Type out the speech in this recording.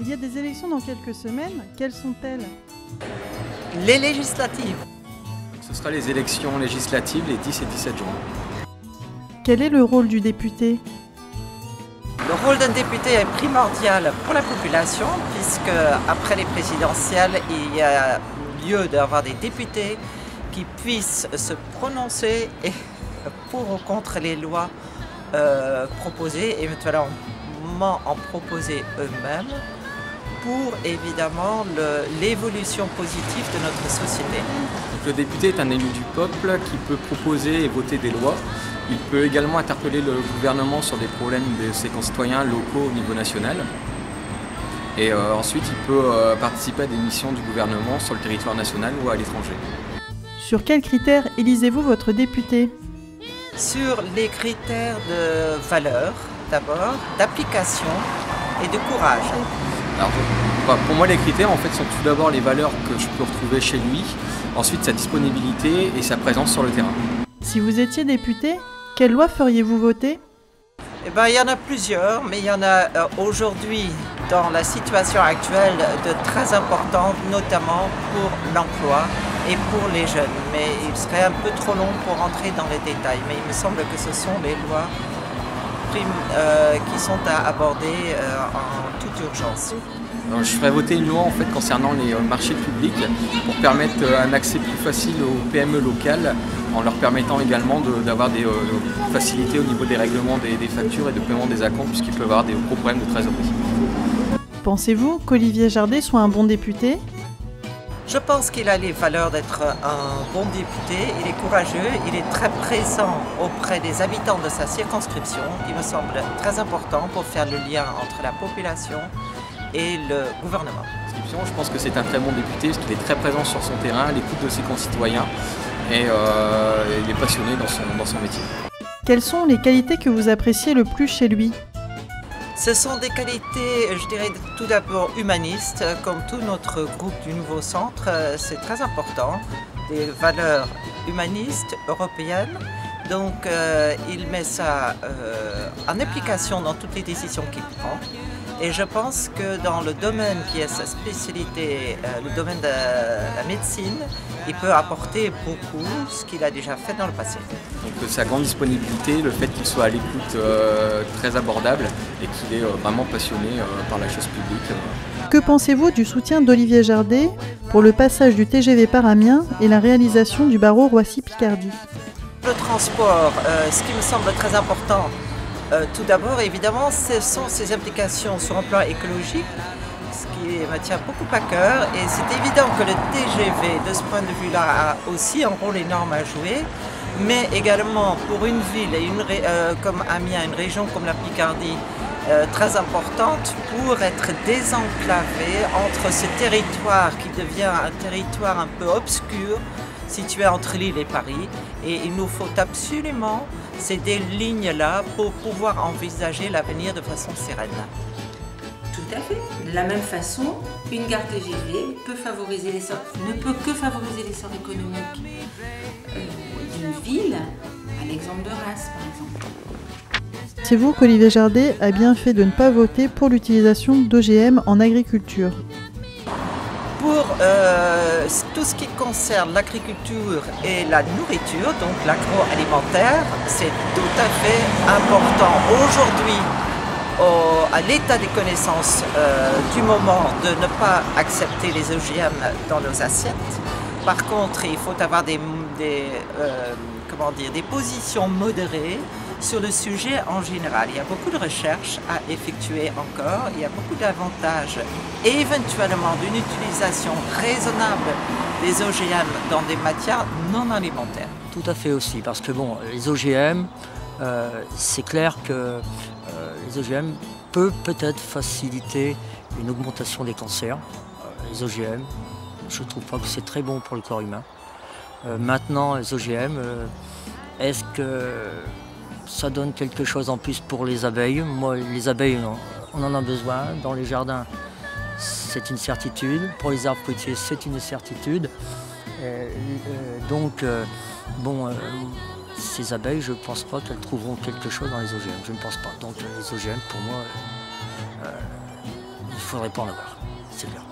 Il y a des élections dans quelques semaines. Quelles sont-elles? Les législatives. Ce sera les élections législatives les 10 et 17 juin. Quel est le rôle du député? Le rôle d'un député est primordial pour la population puisque après les présidentielles, il y a lieu d'avoir des députés qui puissent se prononcer pour ou contre les lois proposées, éventuellement en proposer eux-mêmes pour évidemment l'évolution positive de notre société. Donc, le député est un élu du peuple qui peut proposer et voter des lois. Il peut également interpeller le gouvernement sur des problèmes de ses concitoyens locaux au niveau national. Et ensuite, il peut participer à des missions du gouvernement sur le territoire national ou à l'étranger. Sur quels critères élisez-vous votre député? Sur les critères de valeur, d'abord, d'application et de courage. Alors, pour moi, les critères en fait, sont tout d'abord les valeurs que je peux retrouver chez lui, ensuite sa disponibilité et sa présence sur le terrain. Si vous étiez député, quelle loi feriez-vous voter? Eh ben, il y en a plusieurs, mais il y en a aujourd'hui, dans la situation actuelle, de très importantes, notamment pour l'emploi et pour les jeunes. Mais il serait un peu trop long pour rentrer dans les détails. Mais il me semble que ce sont les lois qui sont à aborder en toute urgence. Alors, je ferais voter une loi en fait, concernant les marchés publics pour permettre un accès plus facile aux PME locales en leur permettant également d'avoir des facilités au niveau des règlements des factures et de paiement des acomptes puisqu'ils peuvent avoir des gros problèmes de trésorerie. Pensez-vous qu'Olivier Jardé soit un bon député? Je pense qu'il a les valeurs d'être un bon député, il est courageux, il est très présent auprès des habitants de sa circonscription, qui me semble très important pour faire le lien entre la population et le gouvernement. Je pense que c'est un très bon député parce qu'il est très présent sur son terrain, à l'écoute de ses concitoyens et il est passionné dans son métier. Quelles sont les qualités que vous appréciez le plus chez lui? Ce sont des qualités, je dirais tout d'abord humanistes, comme tout notre groupe du Nouveau Centre, c'est très important, des valeurs humanistes européennes. Donc il met ça en application dans toutes les décisions qu'il prend. Et je pense que dans le domaine qui est sa spécialité, le domaine de la médecine, il peut apporter beaucoup ce qu'il a déjà fait dans le passé. Donc sa grande disponibilité, le fait qu'il soit à l'écoute très abordable et qu'il est vraiment passionné par la chose publique. Que pensez-vous du soutien d'Olivier Jardé pour le passage du TGV par Amiens et la réalisation du barreau Roissy-Picardie? Le transport, ce qui me semble très important, tout d'abord, évidemment, ce sont ses implications sur un plan écologique, ce qui me tient beaucoup à cœur. Et c'est évident que le TGV, de ce point de vue-là, a aussi un rôle énorme à jouer. Mais également pour une ville comme Amiens, une région comme la Picardie, très importante pour être désenclavée entre ce territoire qui devient un territoire un peu obscur, situé entre Lille et Paris. Et il nous faut absolument ces deux lignes-là pour pouvoir envisager l'avenir de façon sereine. Tout à fait. De la même façon, une gare TGV ne peut que favoriser l'essor économique d'une ville, à l'exemple de Reims par exemple. Pensez-vous qu'Olivier Jardé a bien fait de ne pas voter pour l'utilisation d'OGM en agriculture? Pour tout ce qui concerne l'agriculture et la nourriture, donc l'agroalimentaire, c'est tout à fait important aujourd'hui à l'état des connaissances du moment de ne pas accepter les OGM dans nos assiettes. Par contre, il faut avoir des positions modérées sur le sujet en général. Il y a beaucoup de recherches à effectuer encore, il y a beaucoup d'avantages et éventuellement d'une utilisation raisonnable des OGM dans des matières non alimentaires. Tout à fait aussi, parce que bon, les OGM, c'est clair que les OGM peuvent peut-être faciliter une augmentation des cancers. Les OGM, je ne trouve pas que c'est très bon pour le corps humain. Maintenant, les OGM, est-ce que ça donne quelque chose en plus pour les abeilles? Moi, les abeilles, on en a besoin. Dans les jardins, c'est une certitude. Pour les arbres fruitiers, c'est une certitude. Ces abeilles, je ne pense pas qu'elles trouveront quelque chose dans les OGM. Je ne pense pas. Donc les OGM, pour moi, il ne faudrait pas en avoir, c'est clair.